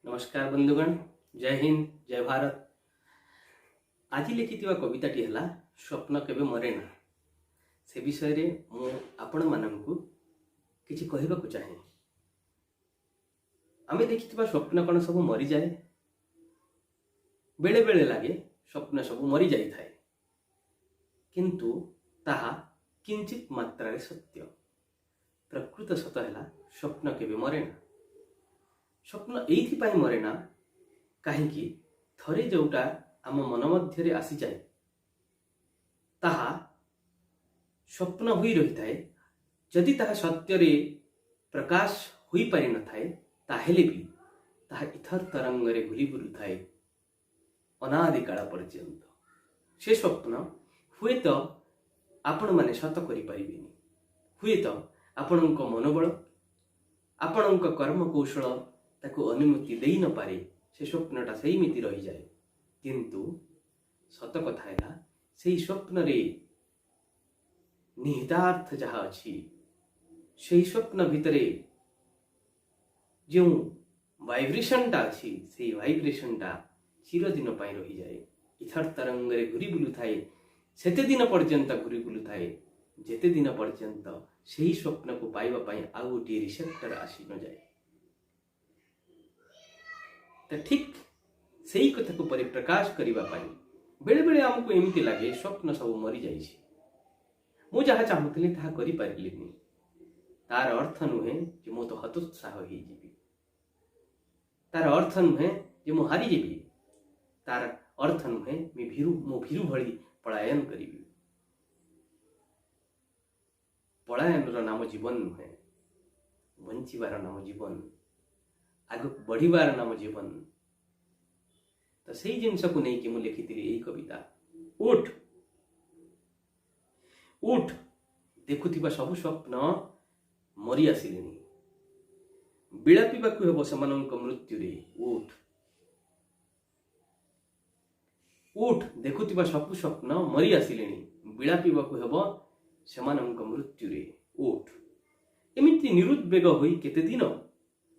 नमस्कार बंधुगण, जय हिंद, जय भारत। आज लिखिथिबा कविताटी हला स्वप्न केबे मरे ना। से विषय रे मु आपण माननकु किछि कहिबाकु चाहे। आमे देखिथिबा स्वप्न कोन सब मरि जाए, बेले बेले लागे स्वप्न सब मरि जाई थाए, किंतु ताहा किंचित मात्रा रे सत्य। प्रकृत सत हला स्वप्न केबे मरे ना। स्वप्न एइथिपाई मरे ना काहींकि थरे जोटा आम मन मध्यरे आसी जाए ताहा स्वप्न हुई रही थाए। जदि ताहा सत्य रे प्रकाश हुई पारि न थाए ताहेले भी ताहा इथर तरंग रे घुरी बुलु थाए अनादि काल पर्यंत। से स्वप्न हुए तो आपण माने सत करि परिबेनी, हुए तो आपणक मनोबल आपणक कर्म कौशल ताको अनुमति देई न पारे। से स्वप्नटा सेमिति रही जाए, किंतु सत कथा है से स्वप्न रे निहितार्थ जहा अछि से स्वप्न भितरे जो वाइब्रेशनटा अछि से वाइब्रेशनटा चिरदिन पाई रही जाए। इथर तरंग रे घुरी बुलु थाए सेते दिन पर्यंत घुरी बुलु थाए जेते दिन पर्यंत सेही स्वप्न को पाइबा पाई आउ गोटे रिसेप्टर आसी न जाए। ठीक सही कथा को परिप्रकाश करिबा पाई बेले बेले हमको एमती लगे स्वप्न सब मरी जाइछि। मु जहा चाहूଥିଲି ताहा करि पारिलिनी। तार अर्थ नुहे जे मो तो हतोत्साह होई जीवी, तार अर्थ नुहे जे मु हारी जीवी, तार अर्थ नुहे मो भीरु भली पलायन करिबी। पलायन नाम जीवन नुहे, बंचिबार नाम जीवन, आगक बढ़िबार नाम जीवन। तो सही जिनस को नहीं कि मु लिखिथिली एही कविता। उठ उठ देखुथिबा सब स्वप्न मरि आसिलेनी, बिलापिबाकु हेबो समानंक मृत्यु रे। उठ उठ देखुथिबा सब स्वप्न मरि आसिलेनी, बिलापिबाकु हेबो समानंक मृत्यु रे। उठ एमिति निरुद्वेग होई केते दिन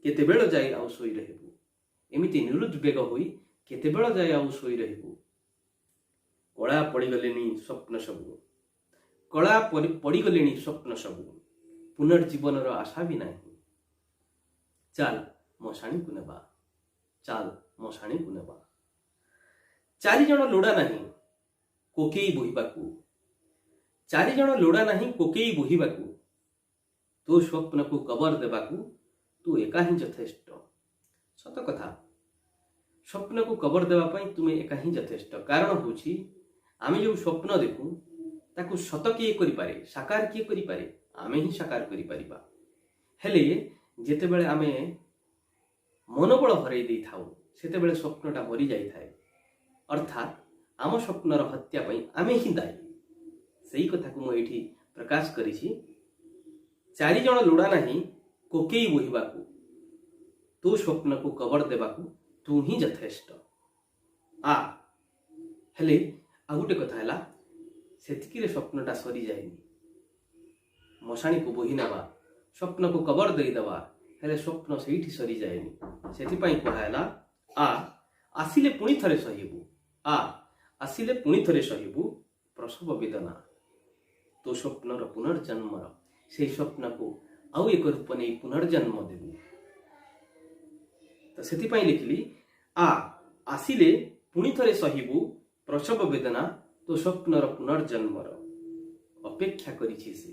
केते बेଳ जाए आउ सोई रहबु। एमिति निरुद्वेग होई केते बेଳ जाए आउ सोई रहबु। कला पड़ीगलेनी स्वप्न सबु, कला पड़ीगलेनी स्वप्न सबु, पुनर्जीवन आशा भी नहीं। चाल मशाणी को नेबा, चाल मशाणी को नेबा। चारि जण लोड़ा नहीं कोकेई बोहिबाकू, चारि जण लोड़ा नहीं कोकेई बोहिबाकू। तो स्वप्न को कबर देबाकू तू एका ही यथेष्ट। सत कथा, स्वप्न को कबर देवा पाई तुमे एका ही यथेष्ट। कारण होछि आमे जो स्वप्न देखू ताकू सत किए करि पारे, साकार किए करि पारे, आमे ही साकार करि परिबा। हेले जेते बेले आमे मनोबल हरई देई थाउ सेते बेले स्वप्नटा मरि जाई थाए। अर्थात आम स्वप्नर हत्या पाई आमे ही दायी। सही कथा को मु एठी प्रकाश करिछि। चारि जण लोड़ा नहीं कोकेई बोहिबाकू, तो स्वप्न को कबर देबाकू तू ही यथेष्ट। आ हेले आ गोटे कथा हैला सेतिकी रे स्वप्नटा सरी जाएनी। मशाणी को बोही नेबा, स्वप्न को कबर देई देबा, हेले स्वप्न सेठी सरी जाएनी। सेति पई कहला आ आसिले पुणी थरे सहिबू, आ आसिले पुणी थरे सहिबू प्रसव वेदना। तो स्वप्नर पुनर्जन्मर से स्वप्न को आउ एक रूप नहीं पुनर्जन्म देबू। तो सेति पई लिखली आ आसिले पुणी थरे सहिबू प्रसव वेदना। तो स्वप्नर पुनर्जन्मर अपेक्षा करिछि से,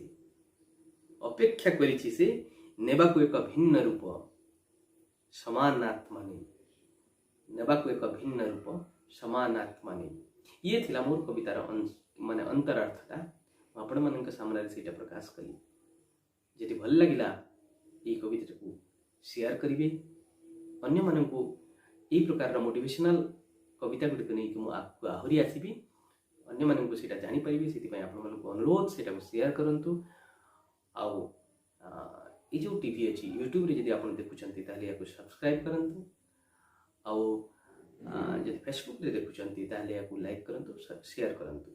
अपेक्षा करिछि से नेबाकू एक भिन्न रूप समान आत्मा नहीं, नेबाकू एक भिन्न रूप समान आत्मा नहीं। ये थिला मोर कवितार माने अंतरार्थटा। आपण मानक सामने सेटा प्रकाश कली। जेटी भल लागिला ये कविता को शेयर करिवे, अन्य मानकू ए प्रकार मोटिवेशनल कविता गुड़िक नहीं कि आगू आहरी आसबि, अन्य मानकू सेटा जानि परिबे। सेति पई आपण मानकू अनुरोध सेटा को शेयर करंतु। आउ ए जो टीवी अछि यूट्यूब रे जदि आपण देखुचंती ताले याको सब्सक्राइब करंतु। आउ जदि फेसबुक रे देखुचंती ताले याको लाइक करंतु, शेयर करंतु।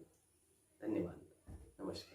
धन्यवाद, नमस्कार।